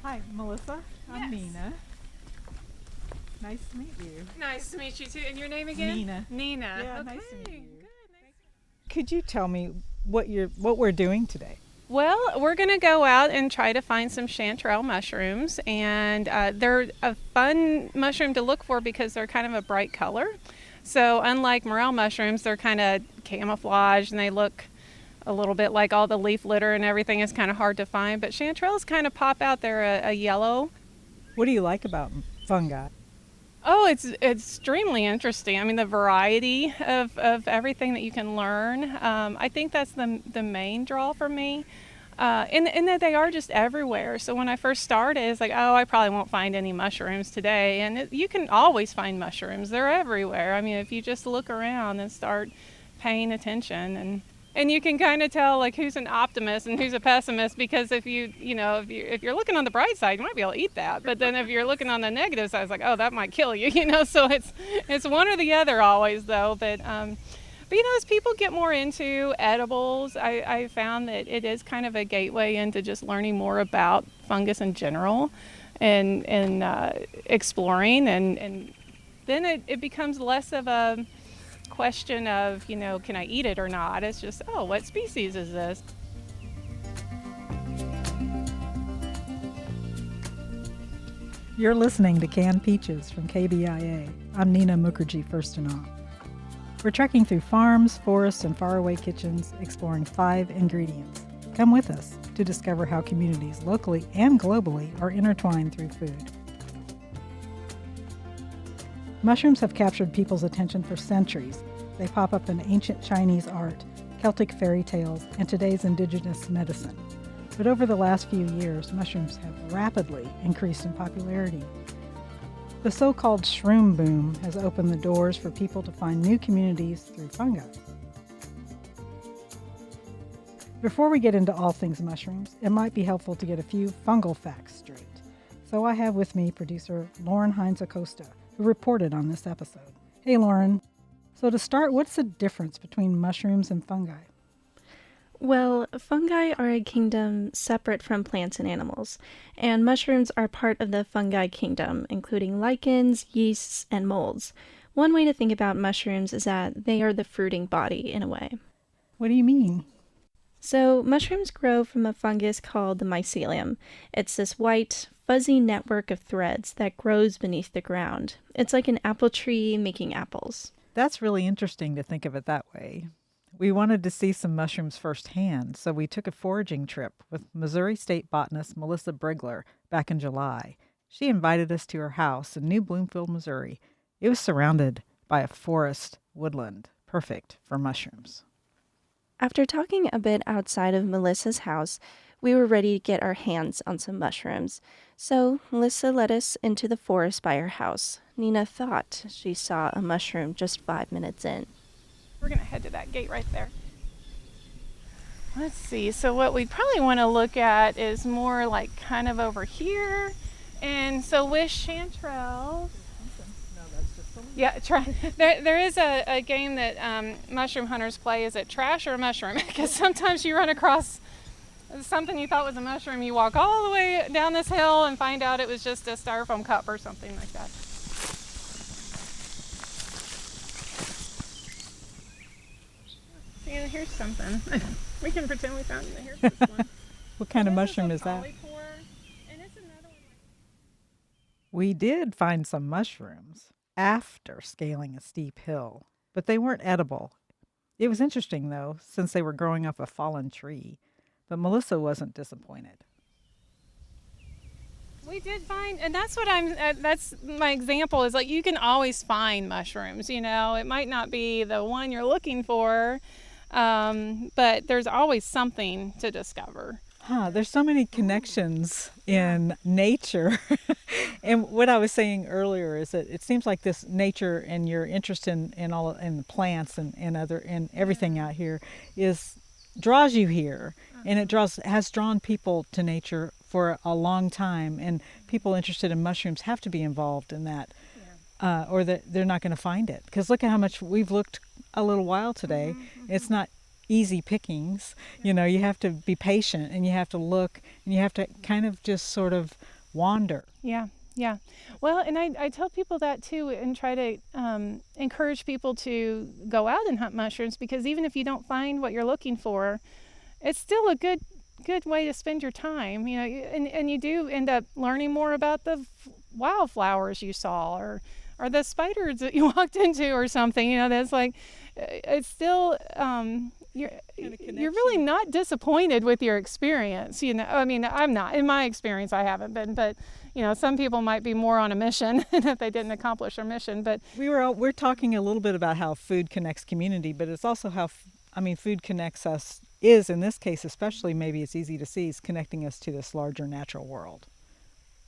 Hi, Melissa. I'm Yes. Nina. Nice to meet you. Nice to meet you too. And your name again? Nina. Nina. Yeah, Okay. nice to meet you. Good. Nice. Could you tell me what we're doing today? Well, we're going to go out and try to find some chanterelle mushrooms, and they're a fun mushroom to look for because they're kind of a bright color. So, unlike morel mushrooms, they're kind of camouflaged and they look a little bit like all the leaf litter and everything is kind of hard to find. But chanterelles kind of pop out. They're a yellow. What do you like about fungi? Oh, it's extremely interesting. I mean, the variety of everything that you can learn. I think that's the main draw for me. And that they are just everywhere. So when I first started, it's like, oh, I probably won't find any mushrooms today. And you can always find mushrooms. They're everywhere. I mean, if you just look around and start paying attention, and you can kind of tell like who's an optimist and who's a pessimist, because if you're looking on the bright side, you might be able to eat that. But then if you're looking on the negative side, it's like, oh, that might kill you, So it's one or the other always, though. But as people get more into edibles, I found that it is kind of a gateway into just learning more about fungus in general, and exploring, and then it becomes less of a question of, can I eat it or not? It's just, oh, what species is this? You're listening to Canned Peaches from KBIA. I'm Nina Mukherjee, first and all. We're trekking through farms, forests, and faraway kitchens, exploring 5 ingredients. Come with us to discover how communities locally and globally are intertwined through food. Mushrooms have captured people's attention for centuries. They pop up in ancient Chinese art, Celtic fairy tales, and today's indigenous medicine. But over the last few years, mushrooms have rapidly increased in popularity. The so-called Shroom Boom has opened the doors for people to find new communities through fungi. Before we get into all things mushrooms, it might be helpful to get a few fungal facts straight. So I have with me producer Lauren Hines Acosta, who reported on this episode. Hey, Lauren. So to start, what's the difference between mushrooms and fungi? Well, fungi are a kingdom separate from plants and animals, and mushrooms are part of the fungi kingdom, including lichens, yeasts, and molds. One way to think about mushrooms is that they are the fruiting body, in a way. What do you mean? So, mushrooms grow from a fungus called the mycelium. It's this white, fuzzy network of threads that grows beneath the ground. It's like an apple tree making apples. That's really interesting to think of it that way. We wanted to see some mushrooms firsthand, so we took a foraging trip with Missouri State botanist Melissa Brigler back in July. She invited us to her house in New Bloomfield, Missouri. It was surrounded by a forest woodland, perfect for mushrooms. After talking a bit outside of Melissa's house, we were ready to get our hands on some mushrooms. So Melissa led us into the forest by her house. Nina thought she saw a mushroom just 5 minutes in. We're going to head to that gate right there. Let's see. So what we probably want to look at is more like kind of over here. And so with chanterelles, yeah, there is a game that mushroom hunters play. Is it trash or a mushroom? Because sometimes you run across something you thought was a mushroom. You walk all the way down this hill and find out it was just a styrofoam cup or something like that. Yeah, here's something. We can pretend we found it. Here's this one. What kind of mushroom is that? And it's another one. We did find some mushrooms after scaling a steep hill, but they weren't edible. It was interesting, though, since they were growing up a fallen tree. But Melissa wasn't disappointed. We did find, and that's what that's my example, is like you can always find mushrooms, It might not be the one you're looking for, but there's always something to discover. There's so many connections in nature. And what I was saying earlier is that it seems like this nature and your interest in the plants and everything out here draws you here. And it has drawn people to nature for a long time, and people interested in mushrooms have to be involved in that, or that they're not going to find it. Because look at how much we've looked a little while today. It's not easy pickings. You have to be patient, and you have to look, and you have to kind of just sort of wander. Yeah, yeah. Well, and I tell people that too, and try to encourage people to go out and hunt mushrooms, because even if you don't find what you're looking for, it's still a good way to spend your time. And you do end up learning more about the wildflowers you saw, or the spiders that you walked into, or something. That's like, it's still. You're really not disappointed with your experience. I mean, I'm not. In my experience, I haven't been, but some people might be more on a mission if they didn't accomplish their mission. But we're talking a little bit about how food connects community, but it's also how food connects us. Is in this case, especially, maybe it's easy to see, is connecting us to this larger natural world.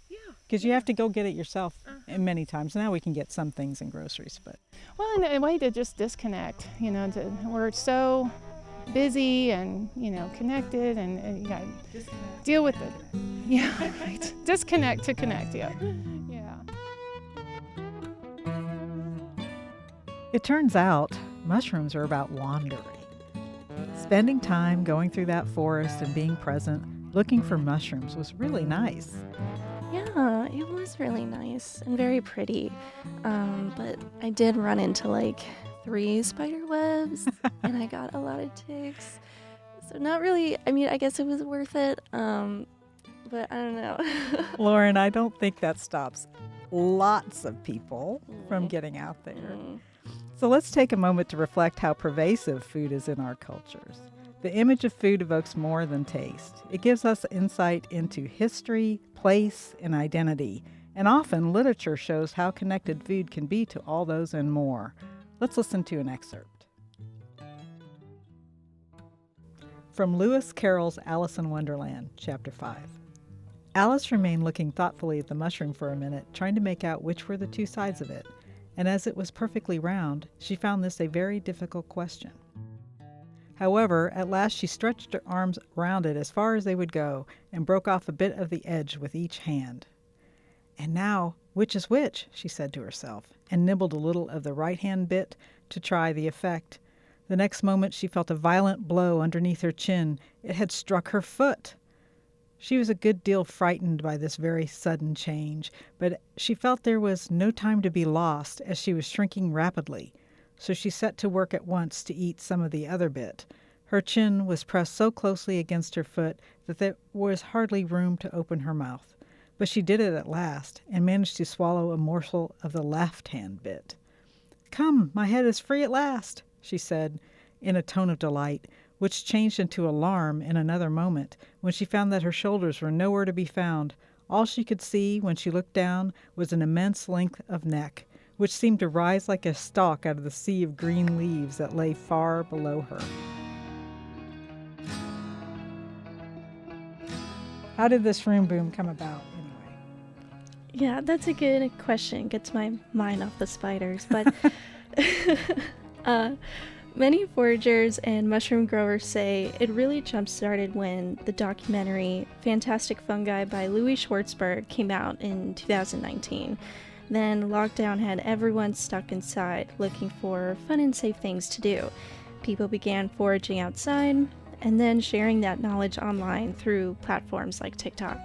yeah, Because you have to go get it yourself, and many times now we can get some things in groceries, but well, in a way to just disconnect. We're so busy and connected, and you got to deal with it. Yeah, right. Disconnect to connect. Yeah. it turns out mushrooms are about wandering. Spending time going through that forest and being present, looking for mushrooms, was really nice. Yeah, it was really nice and very pretty. But I did run into like 3 spider webs and I got a lot of ticks. So not really, I guess it was worth it. But I don't know. Lauren, I don't think that stops lots of people from getting out there. So let's take a moment to reflect how pervasive food is in our cultures. The image of food evokes more than taste. It gives us insight into history, place, and identity. And often literature shows how connected food can be to all those and more. Let's listen to an excerpt. From Lewis Carroll's Alice in Wonderland, Chapter 5. Alice remained looking thoughtfully at the mushroom for a minute, trying to make out which were the 2 sides of it. And as it was perfectly round, she found this a very difficult question. However, at last she stretched her arms round it as far as they would go, and broke off a bit of the edge with each hand. And now, which is which? She said to herself, and nibbled a little of the right-hand bit to try the effect. The next moment she felt a violent blow underneath her chin. It had struck her foot. She was a good deal frightened by this very sudden change, but she felt there was no time to be lost, as she was shrinking rapidly. So she set to work at once to eat some of the other bit. Her chin was pressed so closely against her foot that there was hardly room to open her mouth. But she did it at last, and managed to swallow a morsel of the left-hand bit. "Come, my head is free at last," she said, in a tone of delight, which changed into alarm in another moment, when she found that her shoulders were nowhere to be found. All she could see, when she looked down, was an immense length of neck, which seemed to rise like a stalk out of the sea of green leaves that lay far below her. How did this Shroom Boom come about, anyway? Yeah, that's a good question. Gets my mind off the spiders. But many foragers and mushroom growers say it really jump-started when the documentary Fantastic Fungi by Louis Schwartzberg came out in 2019. Then lockdown had everyone stuck inside looking for fun and safe things to do. People began foraging outside and then sharing that knowledge online through platforms like TikTok.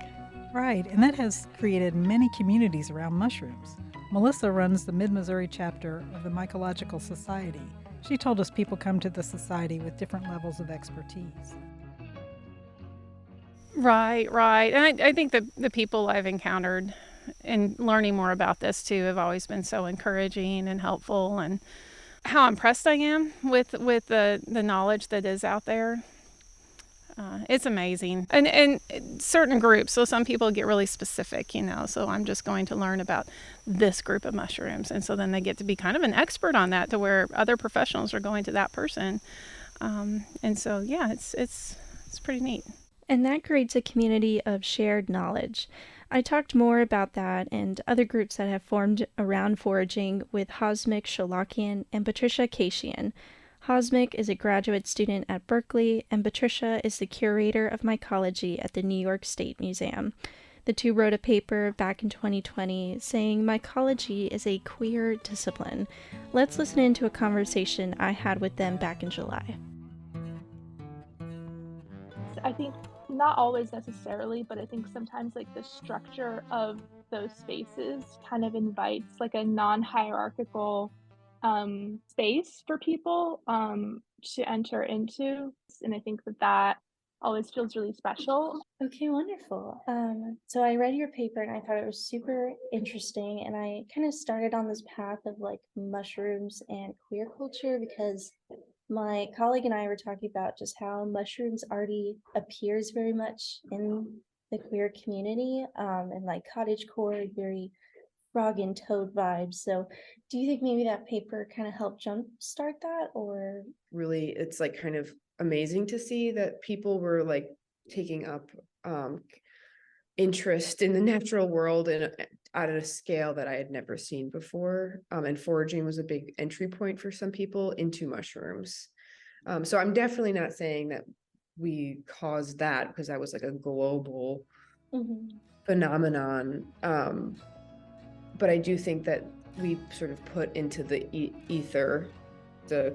Right, and that has created many communities around mushrooms. Melissa runs the Mid-Missouri chapter of the Mycological Society. She told us people come to the society with different levels of expertise. Right. And I think the people I've encountered in learning more about this too have always been so encouraging and helpful, and how impressed I am with the knowledge that is out there. It's amazing. And certain groups, so some people get really specific, so I'm just going to learn about this group of mushrooms. And so then they get to be kind of an expert on that, to where other professionals are going to that person. And so, yeah, it's pretty neat. And that creates a community of shared knowledge. I talked more about that and other groups that have formed around foraging with Hosmik Shalakian and Patricia Kashian. Hosmik is a graduate student at Berkeley, and Patricia is the curator of mycology at the New York State Museum. The two wrote a paper back in 2020 saying mycology is a queer discipline. Let's listen into a conversation I had with them back in July. I think not always necessarily, but I think sometimes like the structure of those spaces kind of invites like a non-hierarchical space for people to enter into. And I think that that always feels really special. Okay, wonderful. So I read your paper and I thought it was super interesting, and I kind of started on this path of like mushrooms and queer culture because my colleague and I were talking about just how mushrooms already appears very much in the queer community, and like cottagecore, very frog and toad vibes. So do you think maybe that paper kind of helped jumpstart that, or? Really, it's like kind of amazing to see that people were like taking up interest in the natural world and at a scale that I had never seen before. And foraging was a big entry point for some people into mushrooms. So I'm definitely not saying that we caused that, because that was like a global phenomenon. But I do think that we sort of put into the ether the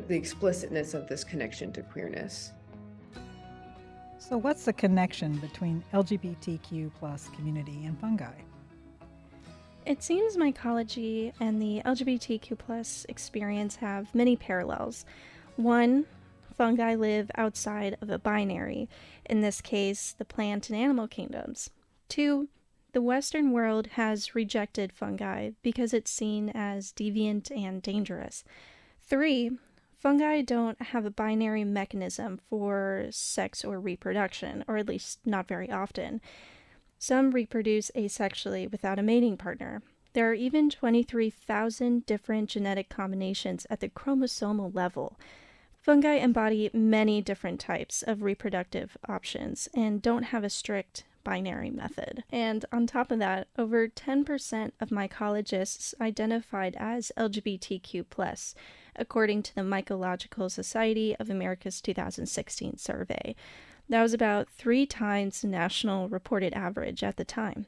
explicitness of this connection to queerness. So what's the connection between LGBTQ plus community and fungi? It seems mycology and the LGBTQ plus experience have many parallels. One, fungi live outside of a binary, in this case, the plant and animal kingdoms. Two, the Western world has rejected fungi because it's seen as deviant and dangerous. Three, fungi don't have a binary mechanism for sex or reproduction, or at least not very often. Some reproduce asexually without a mating partner. There are even 23,000 different genetic combinations at the chromosomal level. Fungi embody many different types of reproductive options and don't have a strict binary method. And on top of that, over 10% of mycologists identified as LGBTQ+, according to the Mycological Society of America's 2016 survey. That was about 3 times the national reported average at the time.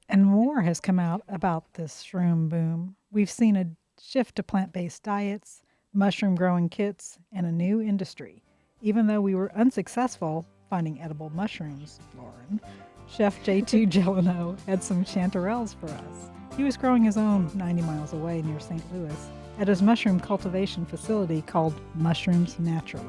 And more has come out about this shroom boom. We've seen a shift to plant-based diets, mushroom growing kits, and a new industry. Even though we were unsuccessful finding edible mushrooms, Lauren, Chef J2 Gelano had some chanterelles for us. He was growing his own 90 miles away near St. Louis at his mushroom cultivation facility called Mushrooms Naturally.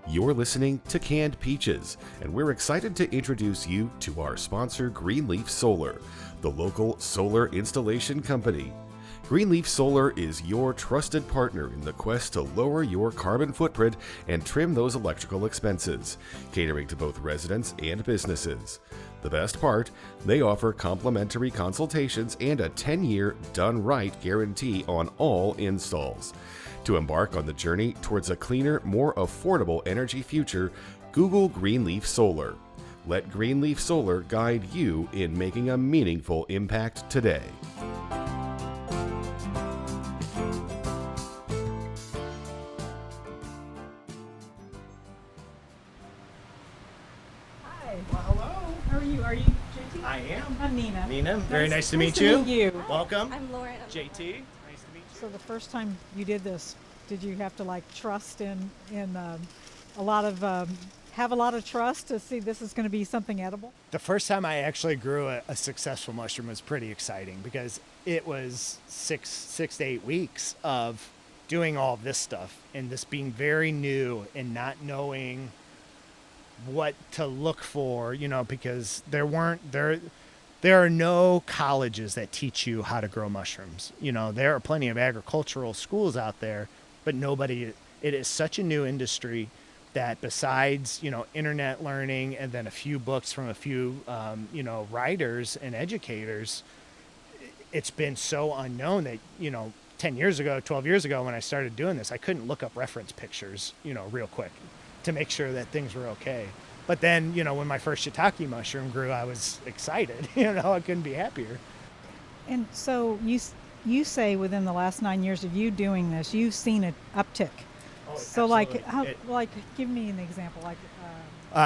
You're listening to Canned Peaches, and we're excited to introduce you to our sponsor, Greenleaf Solar, the local solar installation company. Greenleaf Solar is your trusted partner in the quest to lower your carbon footprint and trim those electrical expenses, catering to both residents and businesses. The best part, they offer complimentary consultations and a 10-year done-right guarantee on all installs. To embark on the journey towards a cleaner, more affordable energy future, Google Greenleaf Solar. Let Greenleaf Solar guide you in making a meaningful impact today. Hi. Well, hello. How are you? Are you JT? I am. I'm Nina. Nina, very nice to Nice meet to you. meet you. Welcome. I'm Lauren. JT, nice to meet you. So the first time you did this, did you have to like trust in a lot of have a lot of trust to see this is going to be something edible? The first time I actually grew a successful mushroom was pretty exciting because it was six to 8 weeks of doing all this stuff and this being very new and not knowing what to look for, because there are no colleges that teach you how to grow mushrooms. There are plenty of agricultural schools out there, but it is such a new industry that besides, internet learning and then a few books from a few, writers and educators, it's been so unknown that, 10 years ago, 12 years ago, when I started doing this, I couldn't look up reference pictures, real quick to make sure that things were okay. But then, when my first shiitake mushroom grew, I was excited, I couldn't be happier. And so you say within the last 9 years of you doing this, you've seen an uptick. Oh, So like, absolutely. give me an example. Like,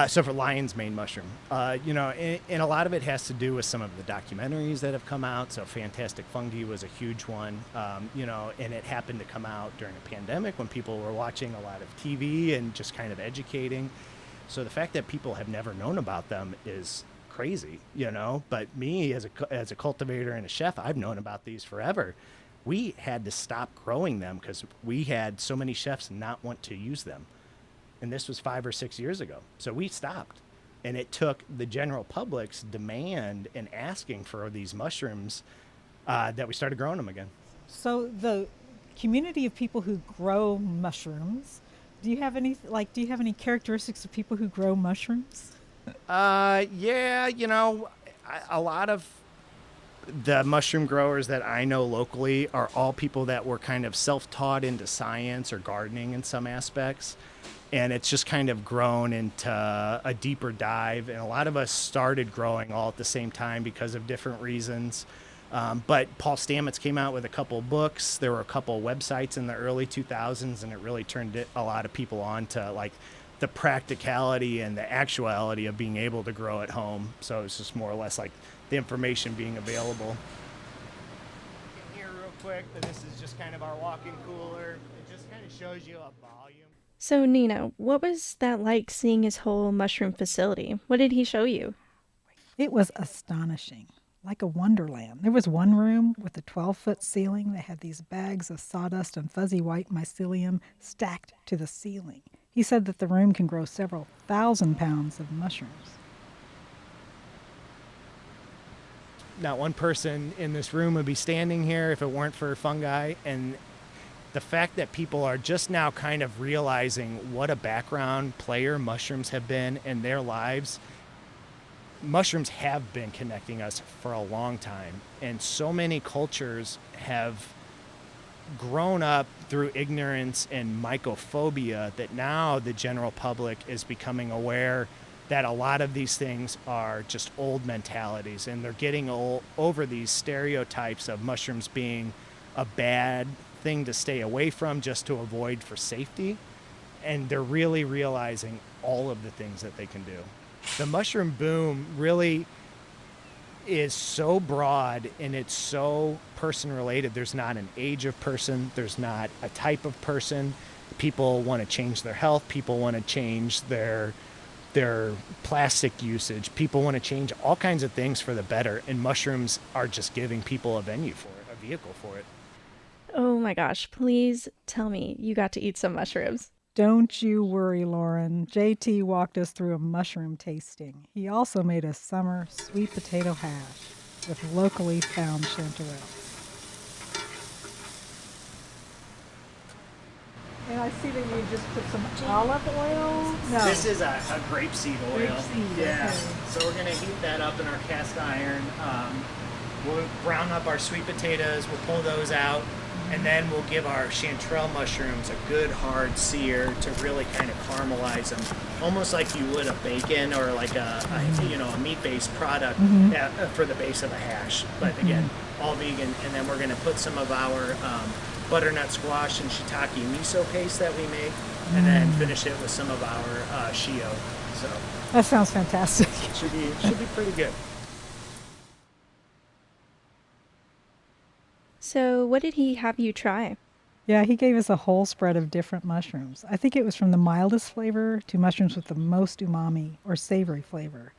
So for lion's mane mushroom, and a lot of it has to do with some of the documentaries that have come out. So Fantastic Fungi was a huge one, and it happened to come out during a pandemic when people were watching a lot of TV and just kind of educating. So the fact that people have never known about them is crazy, But me as a cultivator and a chef, I've known about these forever. We had to stop growing them because we had so many chefs not want to use them. And this was 5 or 6 years ago. So we stopped. And it took the general public's demand and asking for these mushrooms that we started growing them again. So the community of people who grow mushrooms, do you have any characteristics of people who grow mushrooms? Yeah, a lot of the mushroom growers that I know locally are all people that were kind of self-taught into science or gardening in some aspects. And it's just kind of grown into a deeper dive. And a lot of us started growing all at the same time because of different reasons. But Paul Stamets came out with a couple books. There were a couple websites in the early 2000s, and it really turned a lot of people on to like the practicality and the actuality of being able to grow at home. So it's just more or less like the information being available. In here real quick, this is just kind of our walk-in cooler. It just kind of shows you a volume. So, Nina, what was that like seeing his whole mushroom facility? What did he show you? It was astonishing, like a wonderland. There was one room with a 12-foot ceiling that had these bags of sawdust and fuzzy white mycelium stacked to the ceiling. He said that the room can grow several thousand pounds of mushrooms. Not one person in this room would be standing here if it weren't for fungi. And the fact that people are just now kind of realizing what a background player mushrooms have been in their lives. Mushrooms have been connecting us for a long time. And so many cultures have grown up through ignorance and mycophobia that now the general public is becoming aware that a lot of these things are just old mentalities. And they're getting over these stereotypes of mushrooms being a bad thing to stay away from just to avoid for safety, and they're really realizing all of the things that they can do. The mushroom boom really is so broad and it's so person related. There's not an age of person, there's not a type of person. People want to change their health, people want to change their plastic usage, people want to change all kinds of things for the better, and mushrooms are just giving people a venue for it, a vehicle for it. Oh my gosh, please tell me you got to eat some mushrooms. Don't you worry, Lauren. JT walked us through a mushroom tasting. He also made a summer sweet potato hash with locally found chanterelles. And I see that you just put some olive oil. No. This is a grapeseed oil. Grapeseed, yeah. okay. So we're gonna heat that up in our cast iron. We'll brown up our sweet potatoes. We'll pull those out. And then we'll give our chanterelle mushrooms a good hard sear to really kind of caramelize them, almost like you would a bacon or like a meat-based product for the base of a hash. But again, all vegan. And then we're going to put some of our butternut squash and shiitake miso paste that we make, and then finish it with some of our shio. So that sounds fantastic. It should be pretty good. So, what did he have you try? Yeah, he gave us a whole spread of different mushrooms. I think it was from the mildest flavor to mushrooms with the most umami or savory flavor.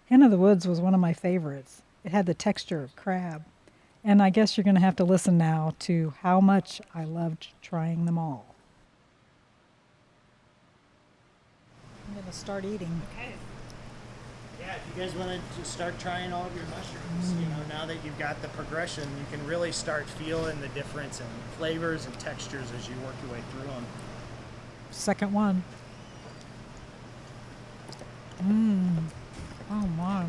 Hen of the Woods was one of my favorites. It had the texture of crab. And I guess you're going to have to listen now to how much I loved trying them all. I'm going to start eating. Okay. Yeah, if you guys want to start trying all of your mushrooms, now that you've got the progression, you can really start feeling the difference in flavors and textures as you work your way through them. Second one. Oh my.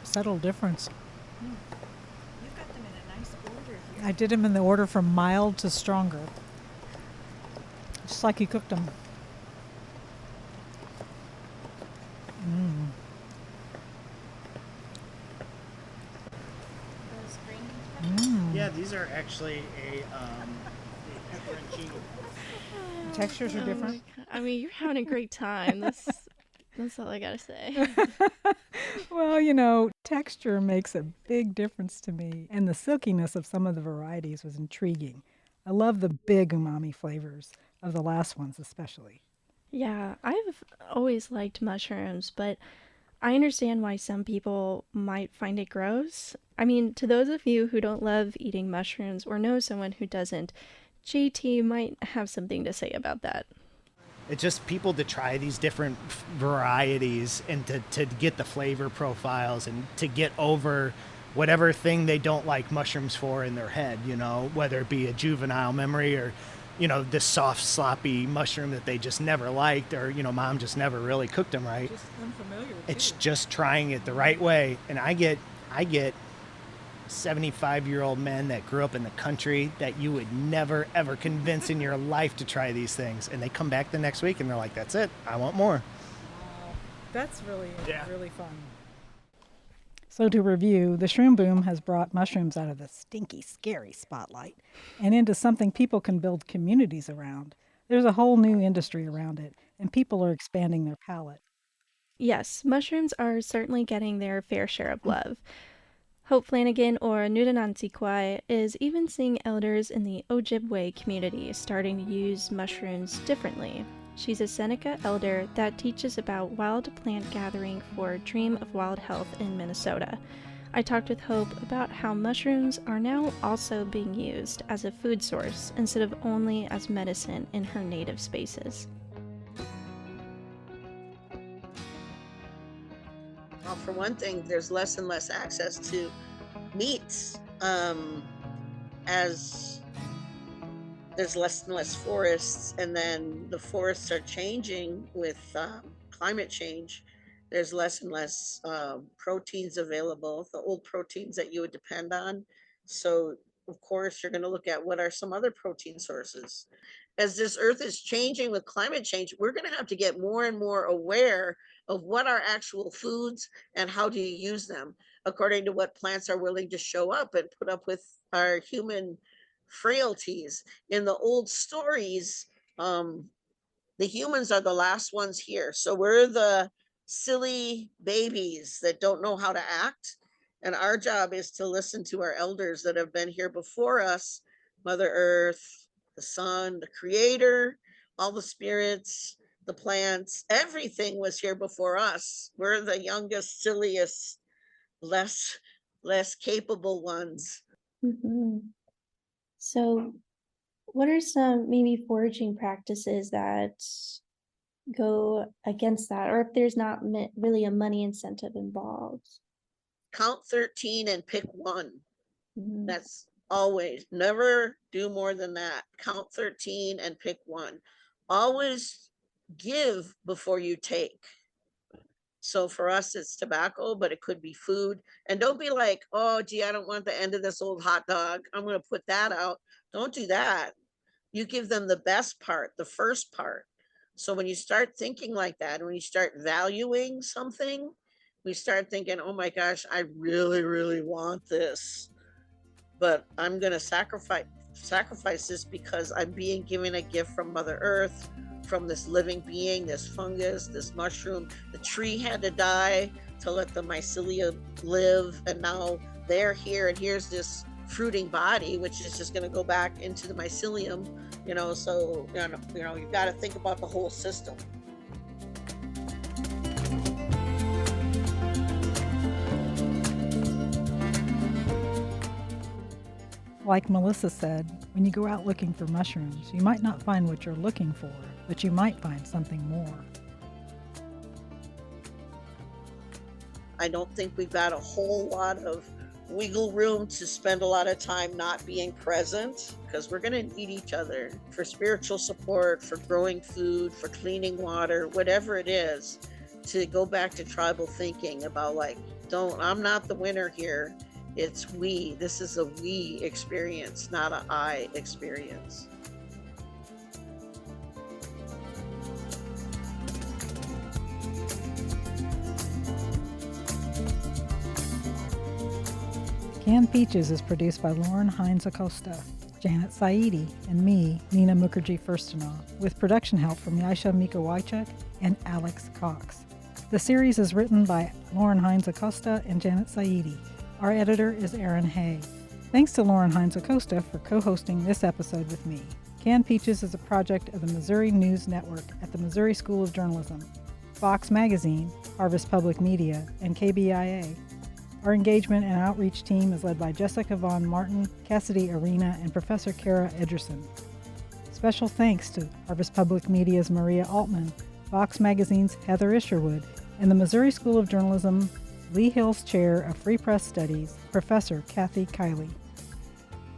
Subtle difference. You've got them in a nice order here. I did them in the order from mild to stronger. Just like you cooked them. Those green peppers? Yeah, these are actually Textures are different. I mean, you're having a great time. That's all I gotta say. Well, texture makes a big difference to me, and the silkiness of some of the varieties was intriguing. I love the big umami flavors of the last ones, especially. Yeah, I've always liked mushrooms, but I understand why some people might find it gross. I mean, to those of you who don't love eating mushrooms or know someone who doesn't, JT might have something to say about that. It's just people to try these different varieties and to get the flavor profiles and to get over whatever thing they don't like mushrooms for in their head, whether it be a juvenile memory or, this soft, sloppy mushroom that they just never liked or, mom just never really cooked them right. Just unfamiliar. It's just trying it the right way. And I get 75-year-old men that grew up in the country that you would never, ever convince in your life to try these things. And they come back the next week and they're like, that's it. I want more. That's really fun. So to review, the Shroom Boom has brought mushrooms out of the stinky, scary spotlight and into something people can build communities around. There's a whole new industry around it, and people are expanding their palate. Yes, mushrooms are certainly getting their fair share of love. Hope Flanagan, or Nudanantikwai, is even seeing elders in the Ojibwe community starting to use mushrooms differently. She's a Seneca elder that teaches about wild plant gathering for Dream of Wild Health in Minnesota. I talked with Hope about how mushrooms are now also being used as a food source instead of only as medicine in her native spaces. Well, for one thing, there's less and less access to meats as there's less and less forests, and then the forests are changing with climate change. There's less and less proteins available, the old proteins that you would depend on. So, of course, you're going to look at what are some other protein sources. As this earth is changing with climate change, we're going to have to get more and more aware of what are actual foods and how do you use them according to what plants are willing to show up and put up with our human frailties. In the old stories, the humans are the last ones here. So we're the silly babies that don't know how to act. And our job is to listen to our elders that have been here before us, Mother Earth, the sun, the creator, all the spirits, the plants, everything was here before us. We're the youngest, silliest, less capable ones. Mm-hmm. So, what are some maybe foraging practices that go against that, or if there's not really a money incentive involved? Count 13 and pick one. Mm-hmm. That's always, never do more than that. Count 13 and pick one. Always give before you take. So for us, it's tobacco, but it could be food. And don't be like, oh, gee, I don't want the end of this old hot dog. I'm going to put that out. Don't do that. You give them the best part, the first part. So when you start thinking like that, when you start valuing something, we start thinking, oh my gosh, I really, really want this, but I'm going to sacrifice this because I'm being given a gift from Mother Earth, from this living being, this fungus, this mushroom. The tree had to die to let the mycelium live, and now they're here, and here's this fruiting body, which is just going to go back into the mycelium, so you've got to think about the whole system. Like Melissa said, when you go out looking for mushrooms, you might not find what you're looking for, but you might find something more. I don't think we've got a whole lot of wiggle room to spend a lot of time not being present, because we're going to need each other for spiritual support, for growing food, for cleaning water, whatever it is, to go back to tribal thinking about I'm not the winner here. It's we. This is a we experience, not an I experience. Canned Peaches is produced by Lauren Hines Acosta. Janet Saidi, and me, Nina Mukherjee Firstanaw, with production help from Yaisha Mikowajczyk and Alex Cox. The series is written by Lauren Hines Acosta and Janet Saidi. Our editor is Aaron Hay. Thanks to Lauren Hines Acosta for co-hosting this episode with me. Canned Peaches is a project of the Missouri News Network at the Missouri School of Journalism, Fox Magazine, Harvest Public Media, and KBIA. Our engagement and outreach team is led by Jessica Von Martin, Cassidy Arena, and Professor Kara Edgerson. Special thanks to Harvest Public Media's Maria Altman, Fox Magazine's Heather Isherwood, and the Missouri School of Journalism Lee Hill's Chair of Free Press Studies, Professor Kathy Kiley.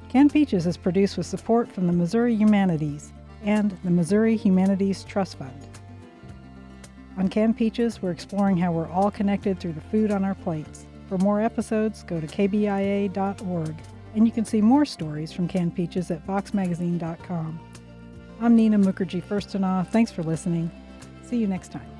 Canned Peaches is produced with support from the Missouri Humanities and the Missouri Humanities Trust Fund. On Canned Peaches, we're exploring how we're all connected through the food on our plates. For more episodes, go to kbia.org, and you can see more stories from Canned Peaches at foxmagazine.com. I'm Nina Mukherjee Firstanaw. Thanks for listening. See you next time.